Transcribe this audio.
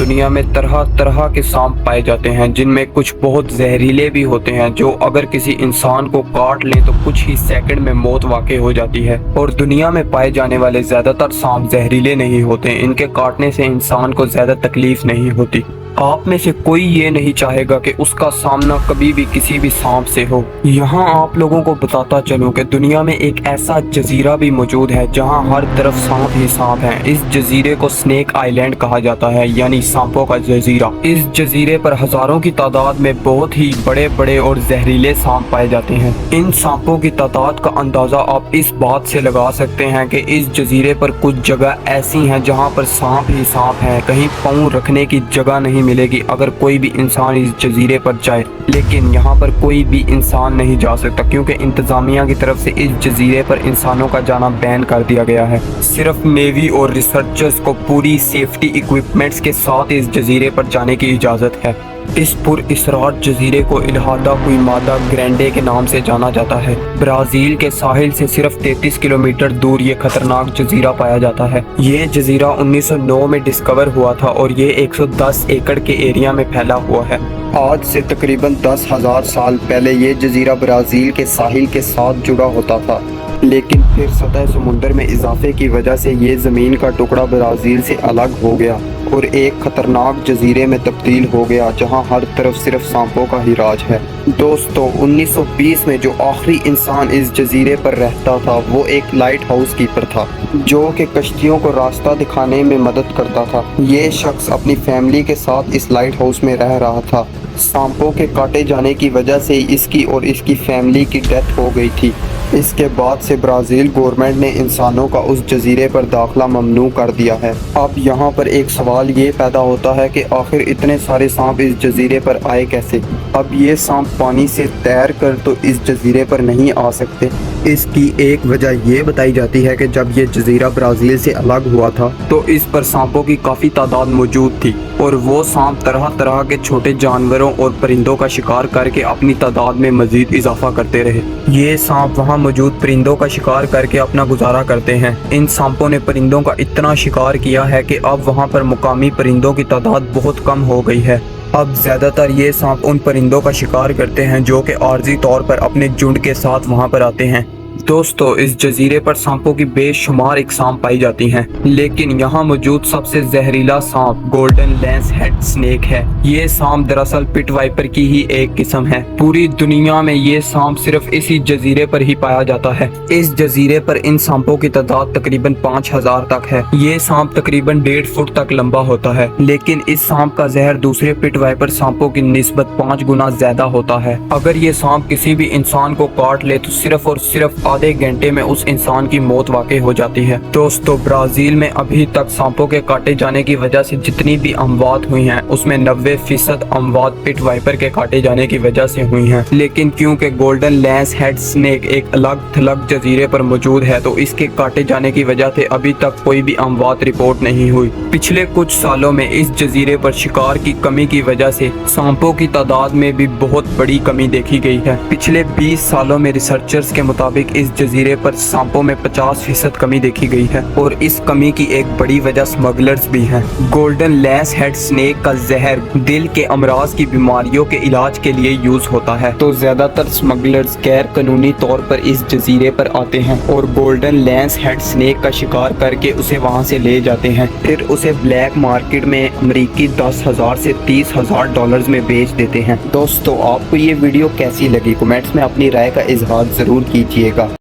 दुनिया में तरह तरह के सांप पाए जाते हैं, जिनमें कुछ बहुत जहरीले भी होते हैं, जो अगर किसी इंसान को काट लें तो कुछ ही सेकंड में मौत वाक़ई हो जाती है। और दुनिया में पाए जाने वाले ज्यादातर सांप जहरीले नहीं होते, इनके काटने से इंसान को ज्यादा तकलीफ नहीं होती। आप में से कोई ये नहीं चाहेगा कि उसका सामना कभी भी किसी भी सांप से हो। यहाँ आप लोगों को बताता चलूं कि दुनिया में एक ऐसा जजीरा भी मौजूद है जहाँ हर तरफ सांप ही सांप हैं। इस जजीरे को स्नेक आइलैंड कहा जाता है, यानी सांपों का जजीरा। इस जजीरे पर हजारों की तादाद में बहुत ही बड़े बड़े और जहरीले सांप पाए जाते हैं। इन सांपों की तादाद का अंदाजा आप इस बात से लगा सकते हैं कि इस जजीरे पर कुछ जगह ऐसी हैं जहाँ पर सांप ही सांप हैं, कहीं पाँव रखने की जगह नहीं मिलेगी अगर कोई भी इंसान इस जजीरे पर जाए। लेकिन यहाँ पर कोई भी इंसान नहीं जा सकता, क्योंकि इंतजामिया की तरफ से इस जजीरे पर इंसानों का जाना बैन कर दिया गया है। सिर्फ नेवी और रिसर्चर्स को पूरी सेफ्टी इक्विपमेंट्स के साथ इस जजीरे पर जाने की इजाज़त है। इस पुरअसरार जजीरे को इल्हादा क्विमादा ग्रैंडे के नाम से जाना जाता है। ब्राज़ील के साहिल से सिर्फ 33 किलोमीटर दूर ये खतरनाक जजीरा पाया जाता है। ये जजीरा 1909 में डिस्कवर हुआ था और ये 110 एकड़ के एरिया में फैला हुआ है। आज से तकरीबन 10,000 साल पहले ये जजीरा ब्राज़ील के साहिल के साथ जुड़ा होता था, लेकिन फिर सतह समुंदर में इजाफे की वजह से ये ज़मीन का टुकड़ा ब्राज़ील से अलग हो गया और एक ख़तरनाक जजीरे में तब्दील हो गया, जहां हर तरफ सिर्फ सांपों का ही राज है। दोस्तों, 1920 में जो आखिरी इंसान इस जजीरे पर रहता था वो एक लाइट हाउस कीपर था, जो कि कश्तियों को रास्ता दिखाने में मदद करता था। ये शख्स अपनी फैमिली के साथ इस लाइट हाउस में रह रहा था। सांपों के काटे जाने की वजह से इसकी और इसकी फैमिली की डेथ हो गई थी। इसके बाद से ब्राज़ील गवर्नमेंट ने इंसानों का उस जजीरे पर दाखिला ममनू कर दिया है। अब यहाँ पर एक सवाल ये पैदा होता है कि आखिर इतने सारे सांप इस जजीरे पर आए कैसे? अब ये सांप पानी से तैर कर तो इस जजीरे पर नहीं आ सकते। इसकी एक वजह ये बताई जाती है कि जब ये जजीरा ब्राज़ील से अलग हुआ था तो इस पर सांपों की काफ़ी तादाद मौजूद थी और वो सांप तरह तरह के छोटे जानवरों और परिंदों का शिकार करके अपनी तादाद में मजीद इजाफा करते रहे। ये सांप वहाँ मौजूद परिंदों का शिकार करके अपना गुजारा करते हैं। इन सांपों ने परिंदों का इतना शिकार किया है कि अब वहाँ पर मुकामी परिंदों की तादाद बहुत कम हो गई है। अब ज़्यादातर ये सांप उन परिंदों का शिकार करते हैं जो कि आर्जी तौर पर अपने झुंड के साथ वहाँ पर आते हैं। दोस्तों, इस जजीरे पर सांपों की बेशुमार इकसाम पाई जाती हैं, लेकिन यहाँ मौजूद सबसे जहरीला सांप गोल्डन लेंस हेड स्नेक है। ये सांप दरअसल पिट वाइपर की ही एक किस्म है। पूरी दुनिया में ये सांप सिर्फ इसी जजीरे पर ही पाया जाता है। इस जजीरे पर इन सांपों की तादाद तकरीबन 5000 तक है। ये सांप तकरीबन 1.5 फुट तक लंबा होता है, लेकिन इस सांप का जहर दूसरे पिट वाइपर सांपों की निस्बत 5 गुना ज्यादा होता है। अगर ये सांप किसी भी इंसान को काट ले तो सिर्फ और सिर्फ आधे घंटे में उस इंसान की मौत वाकई हो जाती है। दोस्तों, ब्राज़ील में अभी तक सांपों के काटे जाने की वजह से जितनी भी अमवात हुई हैं उसमें 90% अमवात पिट वाइपर के काटे जाने की वजह से हुई हैं। लेकिन क्योंकि गोल्डन लेंस हेड स्नेक एक अलग थलग जजीरे पर मौजूद है तो इसके काटे जाने की वजह से अभी तक कोई भी अमवात रिपोर्ट नहीं हुई। पिछले कुछ सालों में इस जजीरे पर शिकार की कमी की वजह से सांपों की तादाद में भी बहुत बड़ी कमी देखी गई है। पिछले 20 सालों में रिसर्चर्स के मुताबिक इस जजीरे पर सांपों में 50% कमी देखी गई है और इस कमी की एक बड़ी वजह स्मगलर्स भी हैं। गोल्डन लेंस हेड स्नेक का जहर दिल के अमराज की बीमारियों के इलाज के लिए यूज होता है, तो ज्यादातर स्मगलर्स गैर कानूनी तौर पर इस जजीरे पर आते हैं और गोल्डन लेंस हेड स्नेक का शिकार करके उसे वहां से ले जाते हैं। फिर उसे ब्लैक मार्केट में अमरीकी 10,000 से 30,000 डॉलर्स में बेच देते हैं। दोस्तों, आपको ये वीडियो कैसी लगी? कमेंट्स में अपनी राय का इजहार जरूर कीजिएगा।